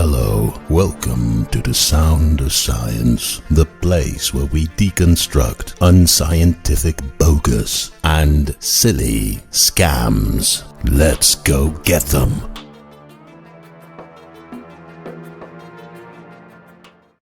Hello, welcome to the Sound of Science, the place where we deconstruct unscientific bogus and silly scams. Let's go get them.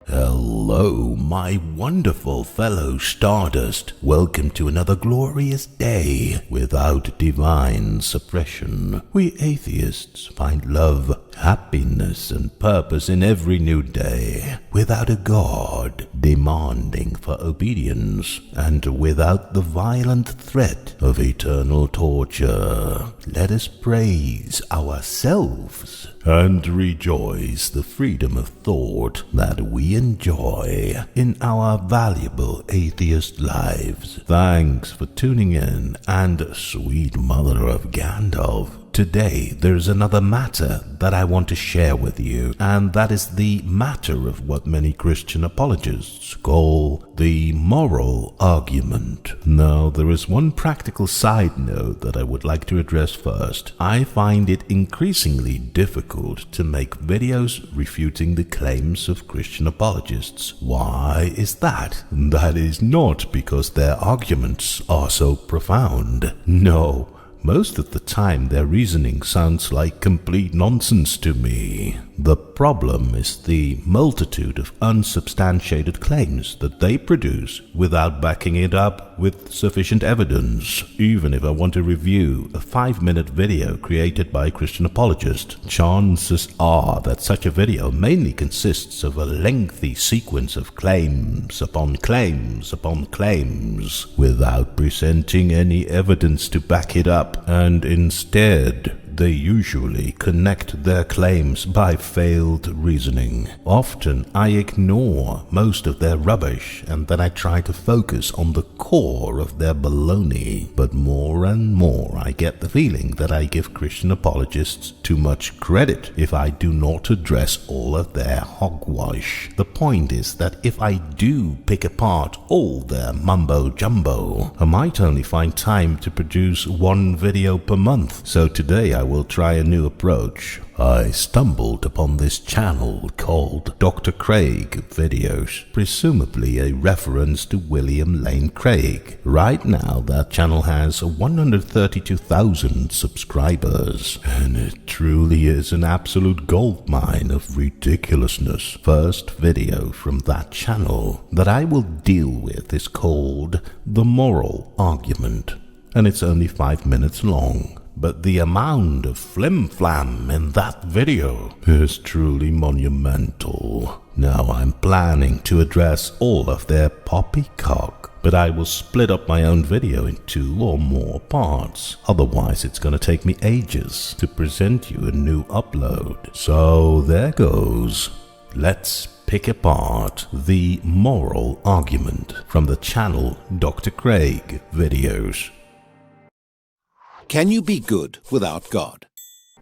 Hello, my wonderful fellow Stardust. Welcome to another glorious day without divine suppression. We atheists find love, happiness, and purpose in every new day, without a God demanding for obedience, and without the violent threat of eternal torture. Let us praise ourselves and rejoice the freedom of thought that we enjoy in our valuable atheist lives. Thanks for tuning in, and sweet mother of Gandalf. Today, there's another matter that I want to share with you, and that is the matter of what many Christian apologists call the moral argument. Now, there is one practical side note that I would like to address first. I find it increasingly difficult to make videos refuting the claims of Christian apologists. Why is that? That is not because their arguments are so profound. No. Most of the time their reasoning sounds like complete nonsense to me. The problem is the multitude of unsubstantiated claims that they produce without backing it up with sufficient evidence. Even if I want to review a 5-minute video created by a Christian apologist, chances are that such a video mainly consists of a lengthy sequence of claims upon claims upon claims without presenting any evidence to back it up. And instead, they usually connect their claims by failed reasoning. Often I ignore most of their rubbish and then I try to focus on the core of their baloney. But more and more I get the feeling that I give Christian apologists too much credit if I do not address all of their hogwash. The point is that if I do pick apart all their mumbo-jumbo, I might only find time to produce one video per month. So today I will try a new approach. I stumbled upon this channel called Dr. Craig Videos, presumably a reference to William Lane Craig. Right now that channel has 132,000 subscribers, and it truly is an absolute goldmine of ridiculousness. First video from that channel that I will deal with is called The Moral Argument, and it's only 5 minutes long. But the amount of flim-flam in that video is truly monumental. Now I'm planning to address all of their poppycock, but I will split up my own video in 2 or more parts. Otherwise it's gonna take me ages to present you a new upload. So there goes. Let's pick apart the moral argument from the channel Dr. Craig Videos. Can you be good without God?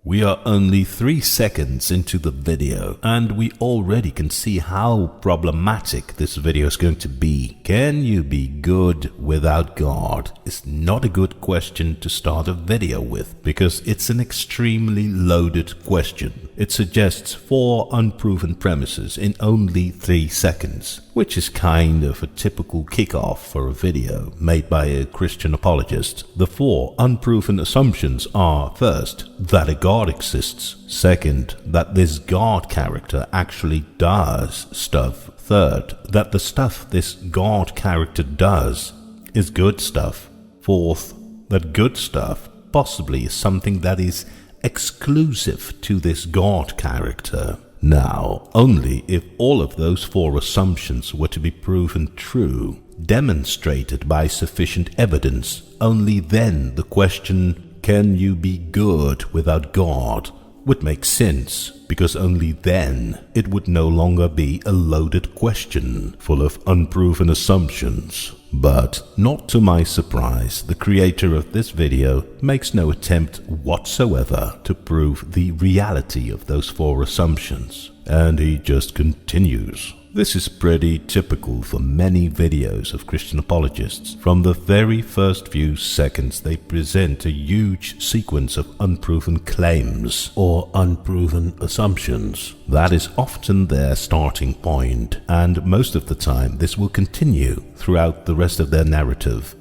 We are only 3 seconds into the video, and we already can see how problematic this video is going to be. Can you be good without God? It's not a good question to start a video with, because it's an extremely loaded question. It suggests 4 unproven premises in only 3 seconds, which is kind of a typical kickoff for a video made by a Christian apologist. The 4 unproven assumptions are: first, that a God exists; second, that this God character actually does stuff; third, that the stuff this God character does is good stuff; fourth, that good stuff possibly is something that is exclusive to this God character. Now, only if all of those 4 assumptions were to be proven true, demonstrated by sufficient evidence, only then the question, can you be good without God, would make sense, because only then it would no longer be a loaded question full of unproven assumptions. But, not to my surprise, the creator of this video makes no attempt whatsoever to prove the reality of those 4 assumptions, and he just continues This is pretty typical for many videos of Christian apologists. From the very first few seconds, they present a huge sequence of unproven claims or unproven assumptions. That is often their starting point, and most of the time this will continue throughout the rest of their narrative.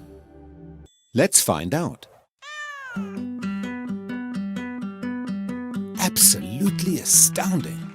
Let's find out. Absolutely astounding.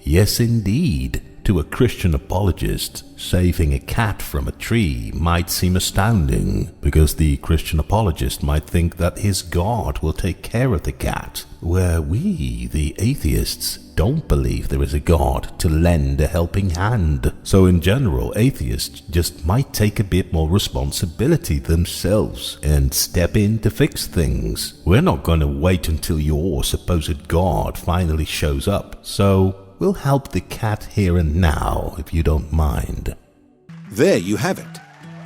Yes, indeed. To a Christian apologist, saving a cat from a tree might seem astounding, because the Christian apologist might think that his God will take care of the cat, where we, the atheists, don't believe there is a God to lend a helping hand. So in general, atheists just might take a bit more responsibility themselves and step in to fix things. We're not going to wait until your supposed God finally shows up, so we'll help the cat here and now, if you don't mind. There you have it.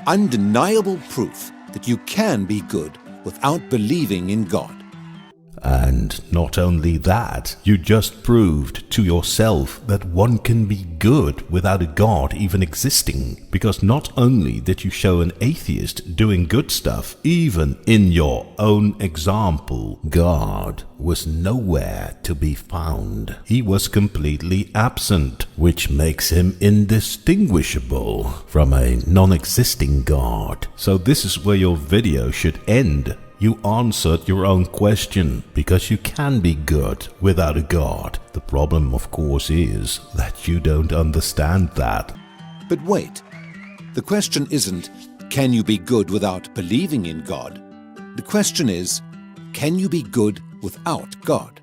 Undeniable proof that you can be good without believing in God. And not only that, you just proved to yourself that one can be good without a God even existing, because not only did you show an atheist doing good stuff, even in your own example, God was nowhere to be found. He was completely absent, which makes him indistinguishable from a non-existing God. So this is where your video should end. You answered your own question, because you can be good without a God. The problem, of course, is that you don't understand that. But wait, the question isn't, can you be good without believing in God? The question is, can you be good without God?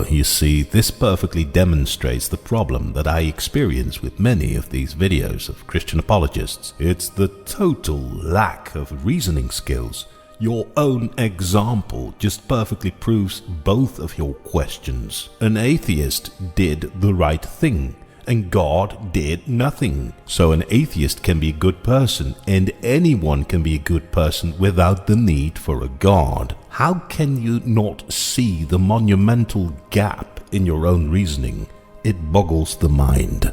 You see, this perfectly demonstrates the problem that I experience with many of these videos of Christian apologists. It's the total lack of reasoning skills. Your own example just perfectly proves both of your questions. An atheist did the right thing, and God did nothing. So an atheist can be a good person, and anyone can be a good person without the need for a God. How can you not see the monumental gap in your own reasoning? It boggles the mind.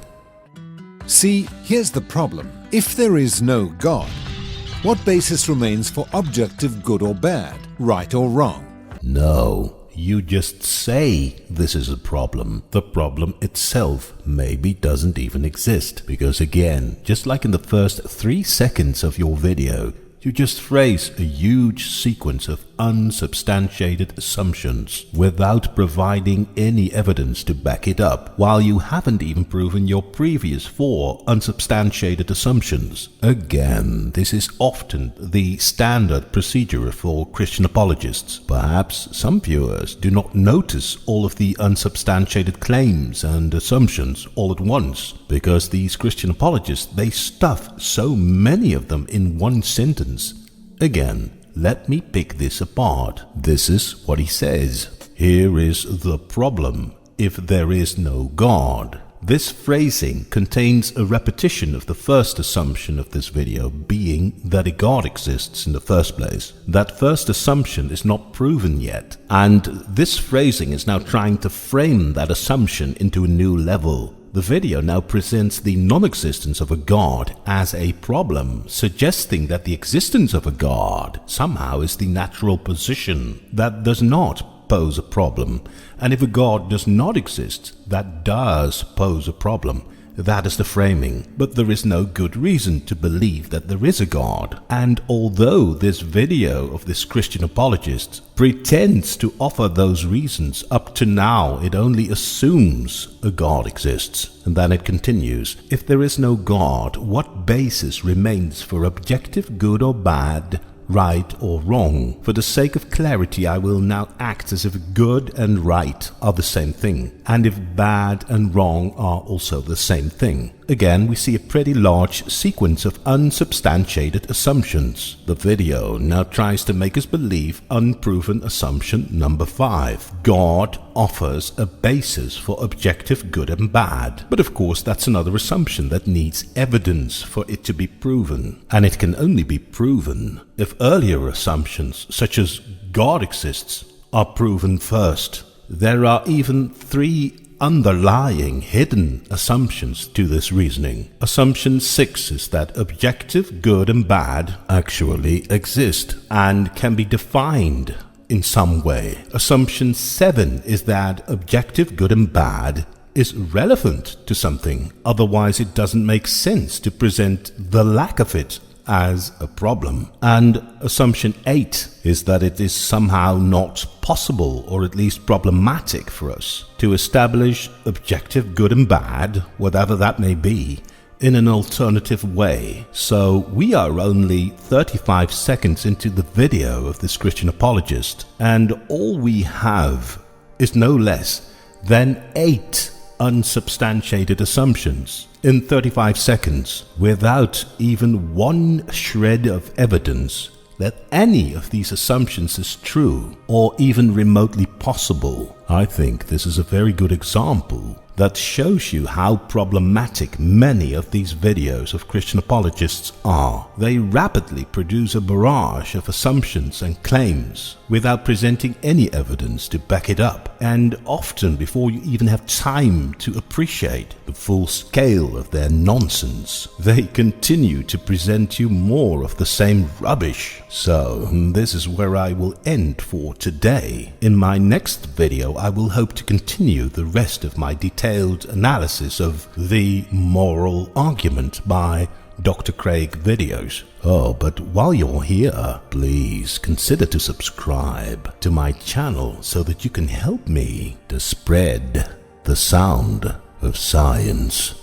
See, here's the problem. If there is no God, what basis remains for objective good or bad, right or wrong? No, you just say this is a problem. The problem itself maybe doesn't even exist, because again, just like in the first 3 seconds of your video, you just phrase a huge sequence of unsubstantiated assumptions without providing any evidence to back it up, while you haven't even proven your previous 4 unsubstantiated assumptions. Again, this is often the standard procedure for Christian apologists. Perhaps some viewers do not notice all of the unsubstantiated claims and assumptions all at once, because these Christian apologists, they stuff so many of them in one sentence. Again, let me pick this apart. This is what he says. Here is the problem. If there is no God. This phrasing contains a repetition of the first assumption of this video, being that a God exists in the first place. That first assumption is not proven yet, and this phrasing is now trying to frame that assumption into a new level. The video now presents the non-existence of a God as a problem, suggesting that the existence of a God somehow is the natural position. That does not pose a problem, and if a God does not exist, that does pose a problem. That is the framing, but there is no good reason to believe that there is a God. And although this video of this Christian apologist pretends to offer those reasons, up to now it only assumes a God exists. And then it continues, if there is no God, what basis remains for objective good or bad, right or wrong? For the sake of clarity, I will now act as if good and right are the same thing, and if bad and wrong are also the same thing. Again, we see a pretty large sequence of unsubstantiated assumptions. The video now tries to make us believe unproven assumption number 5. God offers a basis for objective good and bad. But of course, that's another assumption that needs evidence for it to be proven. And it can only be proven if earlier assumptions, such as God exists, are proven first. There are even 3 underlying hidden assumptions to this reasoning. Assumption 6 is that objective good and bad actually exist and can be defined in some way. Assumption 7 is that objective good and bad is relevant to something, otherwise it doesn't make sense to present the lack of it as a problem. And assumption 8 is that it is somehow not possible, or at least problematic, for us to establish objective good and bad, whatever that may be, in an alternative way. So we are only 35 seconds into the video of this Christian apologist, and all we have is no less than 8 unsubstantiated assumptions in 35 seconds, without even one shred of evidence that any of these assumptions is true or even remotely possible. I think this is a very good example that shows you how problematic many of these videos of Christian apologists are. They rapidly produce a barrage of assumptions and claims without presenting any evidence to back it up, and often before you even have time to appreciate the full scale of their nonsense, they continue to present you more of the same rubbish. So this is where I will end for today. In my next video, I will hope to continue the rest of my detailed analysis of the moral argument by Dr. Craig videos. Oh, but while you're here, please consider to subscribe to my channel so that you can help me to spread the sound of science.